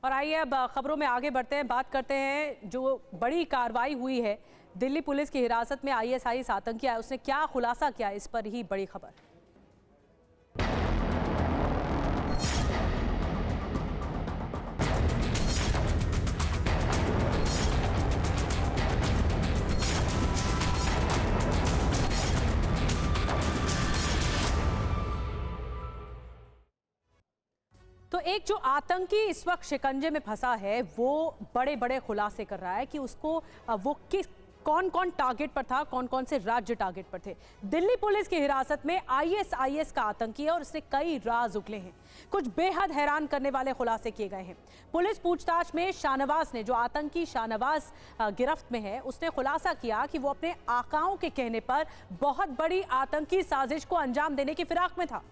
और आइए अब खबरों में आगे बढ़ते हैं, बात करते हैं जो बड़ी कार्रवाई हुई है। दिल्ली पुलिस की हिरासत में आईएसआईएस आतंकी है, उसने क्या खुलासा किया, इस पर ही बड़ी खबर। तो एक जो आतंकी इस वक्त शिकंजे में फंसा है वो बड़े बड़े खुलासे कर रहा है कि उसको वो किस कौन कौन टारगेट पर था, कौन कौन से राज्य टारगेट पर थे। दिल्ली पुलिस की हिरासत में आईएसआईएस का आतंकी है और उसने कई राज उगले हैं। कुछ बेहद हैरान करने वाले खुलासे किए गए हैं। पुलिस पूछताछ में शाहनवाज ने, जो आतंकी शाहनवाज गिरफ्त में है, उसने खुलासा किया कि वो अपने आकाओं के कहने पर बहुत बड़ी आतंकी साजिश को अंजाम देने की फिराक में था।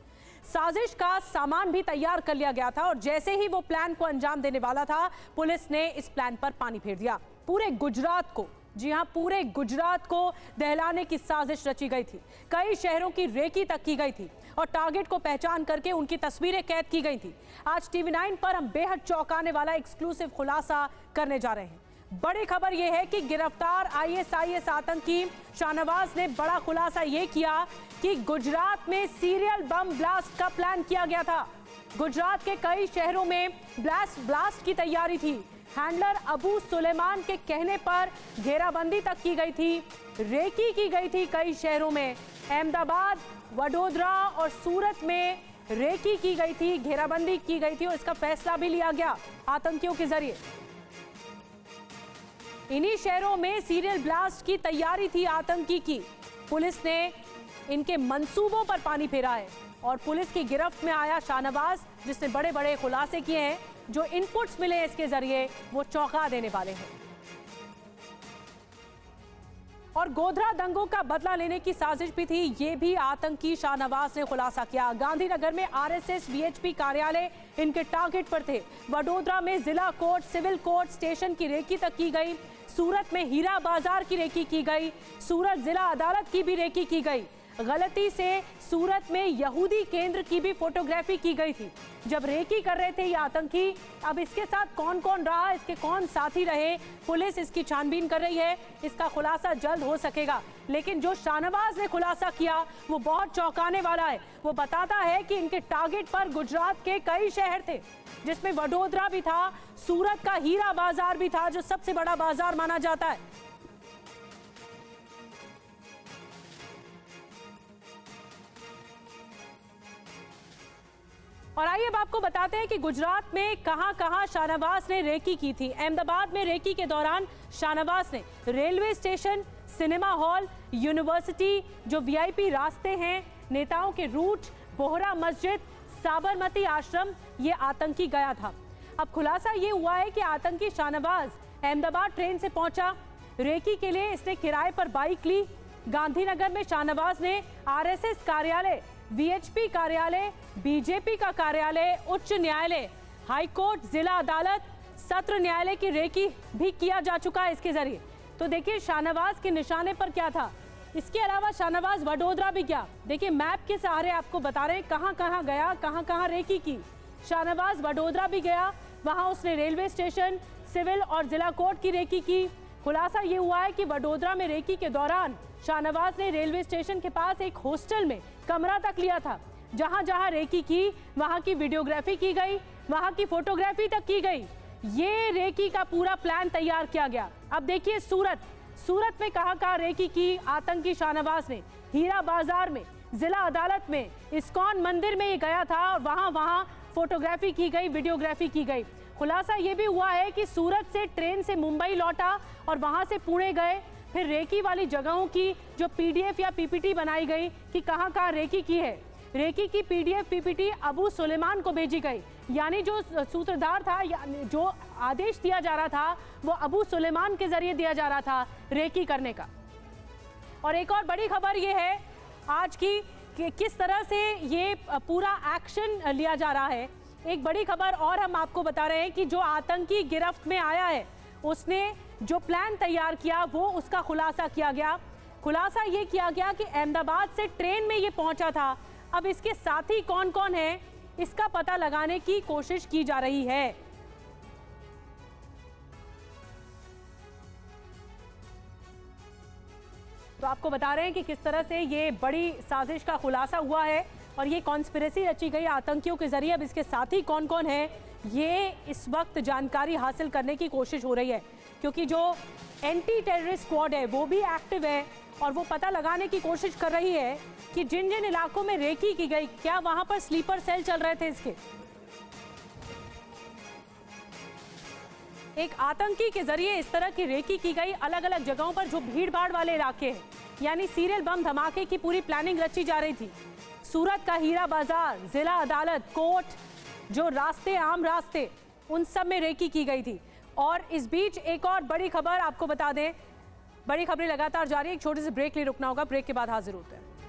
साजिश का सामान भी तैयार कर लिया गया था और जैसे ही वो प्लान को अंजाम देने वाला था, पुलिस ने इस प्लान पर पानी फेर दिया। पूरे गुजरात को, जी हां, पूरे गुजरात को दहलाने की साजिश रची गई थी। कई शहरों की रेकी तक की गई थी और टारगेट को पहचान करके उनकी तस्वीरें कैद की गई थी। आज टीवी 9 पर हम बेहद चौंकाने वाला एक्सक्लूसिव खुलासा करने जा रहे हैं। बड़ी खबर यह है कि गिरफ्तार आईएसआईएस आतंकी शाहनवाज ने बड़ा खुलासा यह किया कि गुजरात में सीरियल बम ब्लास्ट का प्लान किया गया था। गुजरात के कई शहरों में ब्लास्ट की तैयारी थी। हैंडलर अबू सुलेमान के कहने पर घेराबंदी तक की गई थी, रेकी की गई थी कई शहरों में। अहमदाबाद, वडोदरा और सूरत में रेकी की गई थी, घेराबंदी की गई थी और इसका फैसला भी लिया गया आतंकियों के जरिए। इन्हीं शहरों में सीरियल ब्लास्ट की तैयारी थी आतंकी की। पुलिस ने इनके मंसूबों पर पानी फेरा है और पुलिस की गिरफ्त में आया शाहनवाज, जिसने बड़े बड़े खुलासे किए हैं। जो इनपुट्स मिले इसके जरिए वो चौंका देने वाले हैं। और गोधरा दंगों का बदला लेने की साजिश भी थी, ये भी आतंकी शाहनवाज ने खुलासा किया। गांधीनगर में आरएसएस वीएचपी कार्यालय इनके टारगेट पर थे। वडोदरा में जिला कोर्ट, सिविल कोर्ट स्टेशन की रेकी तक की गई। सूरत में हीरा बाजार की रेकी की गई। सूरत जिला अदालत की भी रेकी की गई। गलती से सूरत में यहूदी केंद्र की भी फोटोग्राफी की गई थी जब रेकी कर रहे थे ये आतंकी। अब इसके साथ कौन कौन रहा, इसके कौन साथी रहे, पुलिस इसकी छानबीन कर रही है। इसका खुलासा जल्द हो सकेगा। लेकिन जो शाहनवाज ने खुलासा किया वो बहुत चौंकाने वाला है। वो बताता है कि इनके टारगेट पर गुजरात के कई शहर थे, जिसमें वडोदरा भी था, सूरत का हीरा बाजार भी था जो सबसे बड़ा बाजार माना जाता है। और आइए अब आपको बताते हैं कि गुजरात में कहां-कहां शाहनवाज ने रेकी की थी। अहमदाबाद में रेकी के दौरान शाहनवाज ने railway station, cinema hall, university, जो वीआईपी रास्ते हैं, नेताओं के रूट, बोहरा मस्जिद, साबरमती आश्रम, ये आतंकी गया था। अब खुलासा ये हुआ है कि आतंकी शाहनवाज अहमदाबाद ट्रेन से पहुंचा। रेकी के लिए इसने किराए पर बाइक ली। गांधीनगर में शाहनवाज ने आरएसएस कार्यालय, वीएचपी कार्यालय, बीजेपी का कार्यालय, उच्च न्यायालय, हाईकोर्ट, जिला अदालत, सत्र न्यायालय की रेकी भी किया जा चुका है इसके जरिए। तो देखिए शाहनवाज के निशाने पर क्या था। इसके अलावा शाहनवाज वडोदरा भी गया। देखिए मैप के सहारे आपको बता रहे हैं कहां कहां गया, कहां कहां रेकी की। शाहनवाज वडोदरा भी गया, वहां उसने रेलवे स्टेशन, सिविल और जिला कोर्ट की रेकी की। खुलासा ये हुआ है कि वडोदरा में रेकी के दौरान शाहनवाज ने रेलवे स्टेशन के पास एक हॉस्टल में कमरा तक लिया था। जहां जहां रेकी की वहां की वीडियोग्राफी की गई, वहां की फोटोग्राफी तक की गई। ये रेकी का पूरा प्लान तैयार किया गया। अब देखिए सूरत में कहां रेकी की आतंकी शाहनवाज ने। हीरा बाजार में, जिला अदालत में, इस्कॉन मंदिर में ये गया था और वहां फोटोग्राफी की गई, वीडियोग्राफी की गई। खुलासा ये भी हुआ है कि सूरत से ट्रेन से मुंबई लौटा और वहां से पुणे गए। फिर रेकी वाली जगहों की जो पीडीएफ या पीपीटी बनाई गई कि कहां रेकी की है। रेकी की पीडीएफ पीपीटी अबू सुलेमान को भेजी गई, यानी जो सूत्रधार था, जो आदेश दिया जा रहा था वो अबू सुलेमान के जरिए दिया जा रहा था रेकी करने का। और एक और बड़ी खबर ये है आज की कि किस तरह से ये पूरा एक्शन लिया जा रहा है। एक बड़ी खबर और हम आपको बता रहे हैं कि जो आतंकी गिरफ्त में आया है उसने जो प्लान तैयार किया वो उसका खुलासा किया गया। खुलासा ये किया गया कि अहमदाबाद से ट्रेन में ये पहुंचा था। अब इसके साथी कौन कौन हैं इसका पता लगाने की कोशिश की जा रही है। तो आपको बता रहे हैं कि किस तरह से ये बड़ी साजिश का खुलासा हुआ है और ये कॉन्स्पिरेसी रची गई आतंकियों के जरिए। अब इसके साथी कौन कौन है ये इस वक्त जानकारी हासिल करने की कोशिश हो रही है, क्योंकि जो एंटी टेररिस्ट स्क्वाड है वो भी एक्टिव है और वो पता लगाने की कोशिश कर रही है कि जिन जिन इलाकों में रेकी की गई, क्या वहां पर स्लीपर सेल चल रहे थे इसके। एक आतंकी के जरिए इस तरह की रेकी की गई अलग अलग जगहों पर जो भीड़ भाड़ वाले इलाके हैं, यानी सीरियल बम धमाके की पूरी प्लानिंग रची जा रही थी। सूरत का हीरा बाजार, जिला अदालत, कोर्ट, जो रास्ते आम रास्ते, उन सब में रेकी की गई थी। और इस बीच एक और बड़ी खबर आपको बता दें, बड़ी खबरें लगातार जारी है। एक छोटे से ब्रेक लिए रुकना होगा, ब्रेक के बाद हाजिर होते हैं।